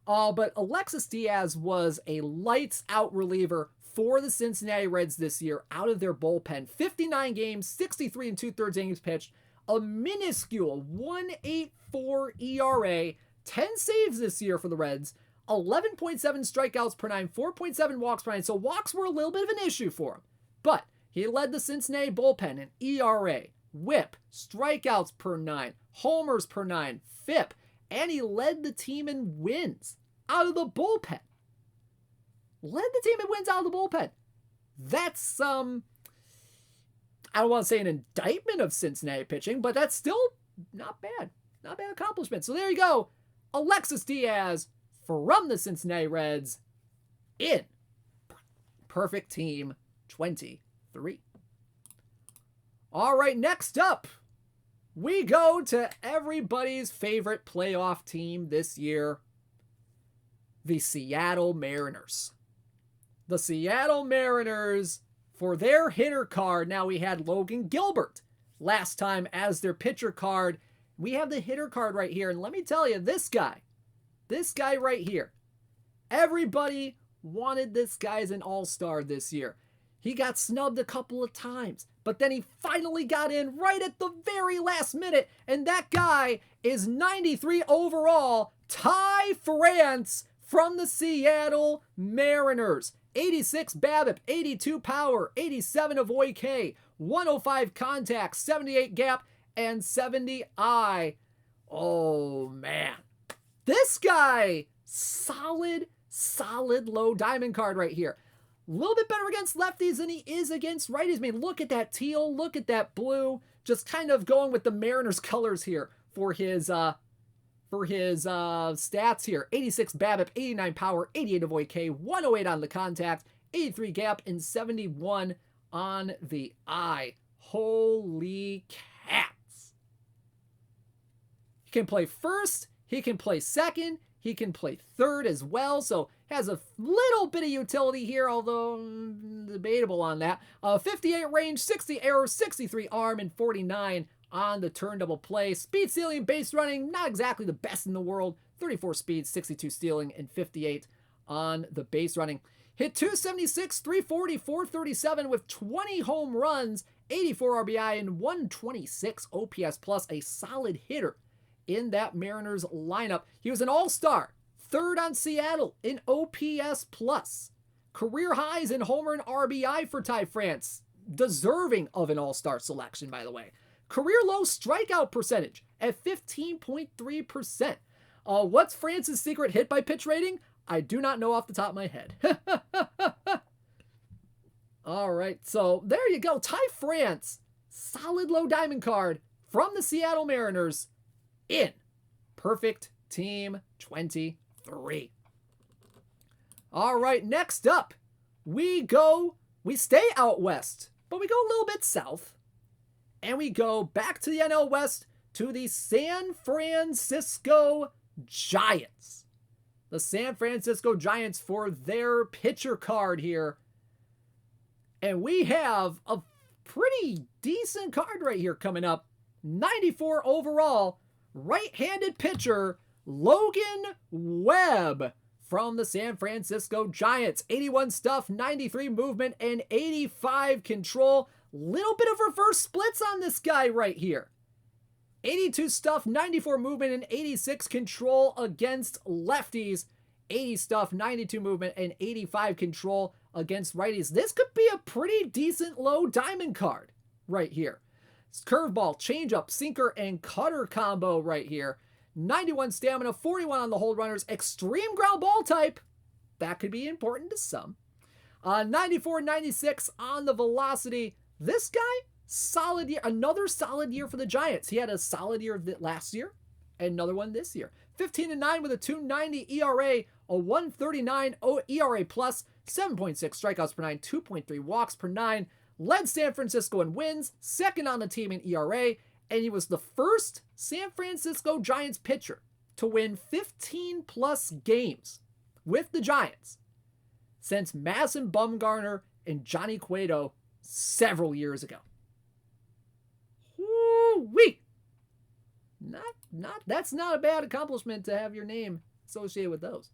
But Alexis Diaz was a lights out reliever for the Cincinnati Reds this year out of their bullpen. 59 games, 63 and 2/3 innings pitched, a minuscule 1.84 ERA, 10 saves this year for the Reds, 11.7 strikeouts per nine, 4.7 walks per nine. So walks were a little bit of an issue for him. But he led the Cincinnati bullpen in ERA, whip, strikeouts per nine, homers per nine, FIP, and he led the team in wins out of the bullpen. Led the team in wins out of the bullpen. That's, I don't want to say an indictment of Cincinnati pitching, but that's still not bad. Not bad accomplishment. So there you go. Alexis Diaz from the Cincinnati Reds in Perfect Team 23. All right, next up, we go to everybody's favorite playoff team this year, the Seattle Mariners. The Seattle Mariners, for their hitter card, now we had Logan Gilbert last time as their pitcher card. We have the hitter card right here, and let me tell you, this guy right here, everybody wanted this guy as an all-star this year. He got snubbed a couple of times, but then he finally got in right at the very last minute, and that guy is 93 overall, Ty France from the Seattle Mariners. 86 BABIP, 82 power, 87 avoid K, 105 contact, 78 gap, and 70 I. Oh, man. This guy, solid low diamond card right here. A little bit better against lefties than he is against righties. I mean, look at that teal, look at that blue. Just kind of going with the Mariners colors here for his stats here. 86 BABIP, 89 power, 88 avoid K, 108 on the contact, 83 gap, and 71 on the eye. Holy cats. He can play first, he can play second, he can play third as well, so has a little bit of utility here, although debatable on that. 58 range, 60 error, 63 arm, and 49 on the turn double play. Speed, stealing, base running, not exactly the best in the world. 34 speed, 62 stealing, and 58 on the base running. Hit 276, 340, 437 with 20 home runs, 84 RBI, and 126 OPS plus. A solid hitter in that Mariners lineup. He was an all-star, third on Seattle in OPS plus. Career highs in homer and RBI for Ty France. deserving of an all-star selection, by the way. Career low strikeout percentage at 15.3%. What's France's secret hit by pitch rating? I do not know off the top of my head. All right, so there you go. Ty France, solid low diamond card from the Seattle Mariners in Perfect Team 23. All right, next up, we stay out west, but we go a little bit south, and we go back to the NL West to the San Francisco Giants. The San Francisco Giants for their pitcher card here. And we have a pretty decent card right here coming up. 94 overall, right-handed pitcher, Logan Webb from the San Francisco Giants. 81 stuff, 93 movement, and 85 control. Little bit of reverse splits on this guy right here. 82 stuff, 94 movement, and 86 control against lefties. 80 stuff, 92 movement, and 85 control against righties. This could be a pretty decent low diamond card right here. Curveball, changeup, sinker, and cutter combo right here. 91 stamina, 41 on the hold runners. Extreme ground ball type. That could be important to some. 94, 96 on the velocity. This guy, solid year. Another solid year for the Giants. He had a solid year last year. And another one this year. 15-9 with a 2.90 ERA, a 1.39 ERA plus, 7.6 strikeouts per 9, 2.3 walks per 9. Led San Francisco in wins, second on the team in ERA, and he was the first San Francisco Giants pitcher to win 15-plus games with the Giants since Madison Bumgarner and Johnny Cueto several years ago. Woo-wee! That's not a bad accomplishment to have your name associated with those.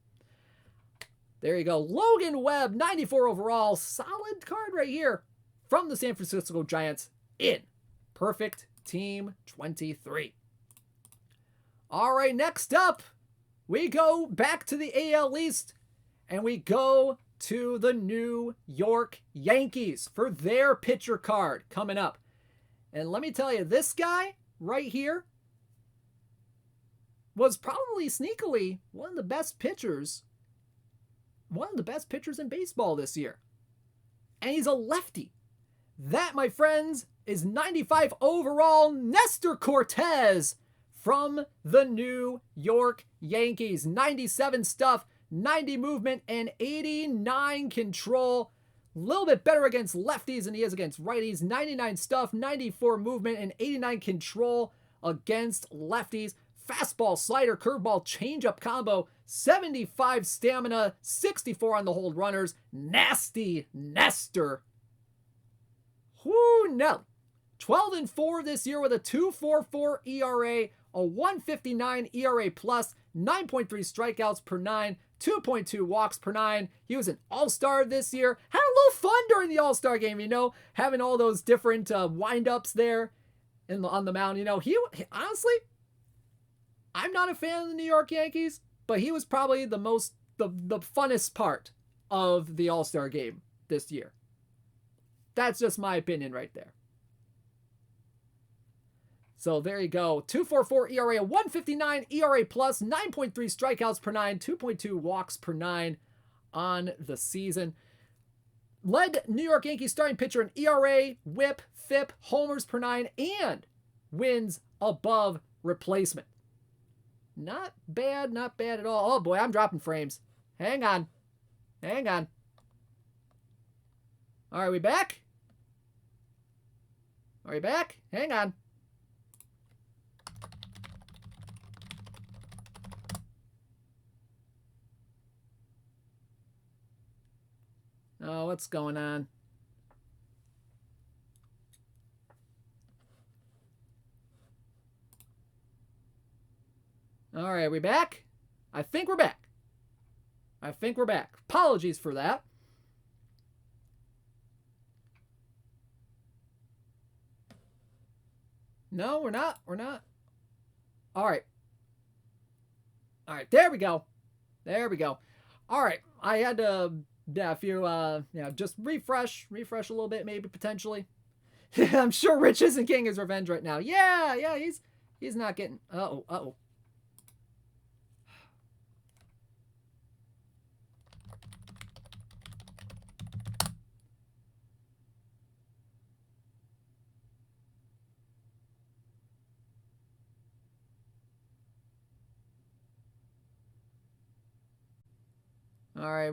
There you go. Logan Webb, 94 overall. Solid card right here from the San Francisco Giants in Perfect Team 23. All right, next up, we go back to the AL East, and we go to the New York Yankees for their pitcher card coming up. And let me tell you, this guy right here was probably sneakily one of the best pitchers in baseball this year. And he's a lefty. That, my friends, is 95 overall Nestor Cortez from the New York Yankees. 97 stuff, 90 movement, and 89 control. A little bit better against lefties than he is against righties. 99 stuff, 94 movement, and 89 control against lefties. Fastball, slider, curveball, changeup combo, 75 stamina, 64 on the hold runners. Nasty Nestor. Whoo, no. 12-4 this year with a 2.44 ERA, a 1.59 ERA plus, 9.3 strikeouts per 9, 2.2 walks per 9. He was an all-star this year. Had a little fun during the all-star game, having all those different wind-ups there on the mound. He honestly, I'm not a fan of the New York Yankees, but he was probably the funnest part of the all-star game this year. That's just my opinion right there. So there you go. 2.44 ERA, 1.59 ERA plus, 9.3 strikeouts per 9, 2.2 walks per 9 on the season. Led New York Yankees starting pitcher in ERA, WHIP, FIP, homers per 9, and wins above replacement. Not bad at all. Oh boy, I'm dropping frames. Hang on. Are we back? Hang on. Oh, what's going on? All right, are we back? I think we're back. Apologies for that. No, we're not. All right, there we go. All right, I had to Yeah, if you just refresh a little bit, maybe potentially. I'm sure Rich isn't getting his revenge right now. Yeah, he's not getting. Uh-oh. All right,